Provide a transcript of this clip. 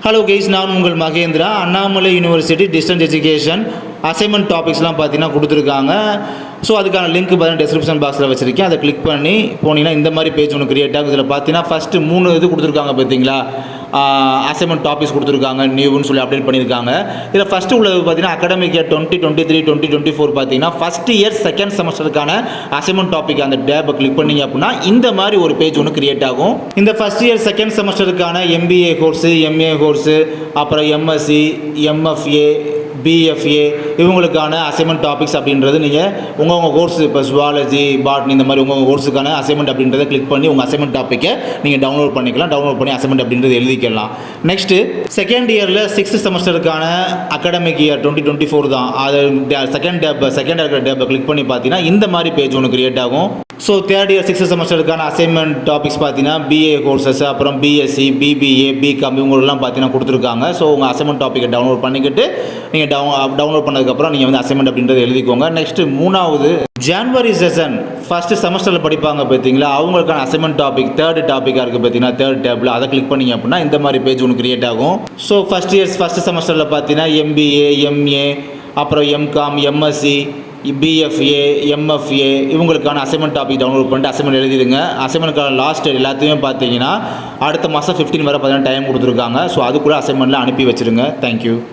Hello guys, நான் உங்கள் Mahendra. Annamalai university distance education assignment டாபிக்ஸ்லாம் பார்த்தீங்கன்னா கொடுத்துருக்காங்க. ஸோ அதுக்கான லிங்க் பார்த்தீங்கன்னா டிஸ்கிரிப்ஷன் பாக்ஸில் வச்சுருக்கேன். அதை கிளிக் பண்ணி போனீங்கன்னா இந்த மாதிரி பேஜ் ஒன்று கிரியேட் ஆகும். இதில் பார்த்தீங்கன்னா ஃபஸ்ட்டு 3 இது கொடுத்துருக்காங்க பார்த்தீங்களா, அசைன்மெண்ட் டாபிக்ஸ் கொடுத்துருக்காங்க, நியூன்னு சொல்லி அப்டேட் பண்ணியிருக்காங்க. இதில் ஃபஸ்ட்டு உள்ளது பார்த்தீங்கன்னா அகாடமிக் இயர் 2023 2024 பார்த்தீங்கன்னா ஃபஸ்ட் இயர் செகண்ட் செமஸ்டருக்கான அசைன்மெண்ட் டாபிக் அந்த டேப்பை கிளிக் பண்ணிங்க அப்படின்னா இந்த மாதிரி ஒரு பேஜ் ஒன்று கிரியேட் ஆகும். இந்த ஃபஸ்ட் இயர் செகண்ட் செமஸ்டருக்கான MBA கோர்ஸு, MA கோர்ஸு, அப்புறம் MSc, MFA, BFA இவங்களுக்கான அசைன்மெண்ட் டாபிக்ஸ் அப்படின்றது நீங்கள் உங்கள் கோர்ஸ் இப்போ ஜுவாலஜி, பாட்னி இந்த மாதிரி உங்கள் கோர்ஸுக்கான அசைன்மெண்ட் அப்படின்றத கிளிக் பண்ணி உங்கள் அசைன்மெண்ட் டாப்பிக்கை நீங்கள் டவுன்லோட் பண்ணிக்கலாம். டவுன்லோட் பண்ணி அசைன்மெண்ட் அப்படின்றது எழுதிக்கலாம். நெக்ஸ்ட்டு செகண்ட் இயரில் 6th செமஸ்டருக்கான அகாடமிக் இயர் 2024 தான். அது செகண்ட் இருக்கிற டேப்பை கிளிக் பண்ணி பார்த்தீங்கன்னா இந்த மாதிரி பேஜ் ஒன்று கிரியேட் ஆகும். ஸோ தேர்ட் இயர் 6th செமஸ்டருக்கான அசைன்மெண்ட் டாபிக்ஸ் பார்த்தீங்கன்னா BA கோர்சஸ், அப்புறம் BSc, BBA, BCom இவங்களெலாம் பார்த்தீங்கன்னா கொடுத்துருக்காங்க. ஸோ உங்கள் அசைன்மெண்ட் டாப்பிக்கை டவுன்லோட் பண்ணிக்கிட்டு நீங்கள் டவுன்லோட் பண்ணதுக்கப்புறம் நீங்கள் வந்து அசைன்மெண்ட் அப்படின்றது எழுதிக்கோங்க. நெக்ஸ்ட்டு 3வது ஜான்வரி செஷன் ஃபஸ்ட்டு செமஸ்டரில் படிப்பாங்க பார்த்தீங்களா, அவங்களுக்கான அசைன்மெண்ட் டாபிக் தேர்ட் டாப்பிக்காக இருக்குது பார்த்தீங்கன்னா தேர்ட் டேப்பில் அதை கிளிக் பண்ணிங்க அப்படின்னா இந்த மாதிரி பேஜ் ஒன்று கிரியேட் ஆகும். ஸோ ஃபஸ்ட் செமஸ்டரில் பார்த்தீங்கன்னா MBA, MA, அப்புறம் MCom, MSc, BFA, MFA இவங்களுக்கான அசைன்மெண்ட் டாபிக் டவுன்லோட் பண்ணிட்டு அசைன்மெண்ட் எழுதிடுங்க. அசைன்மெண்ட்டுக்கான லாஸ்ட் டேட் எல்லாத்தையுமே பார்த்தீங்கன்னா அடுத்த மாதம் 15 வரை பார்த்தீங்கன்னா டைம் கொடுத்துருக்காங்க. ஸோ அதுக்குள்ளே அசைன்மெண்ட்டில் அனுப்பி வச்சுருங்க. தேங்க்யூ.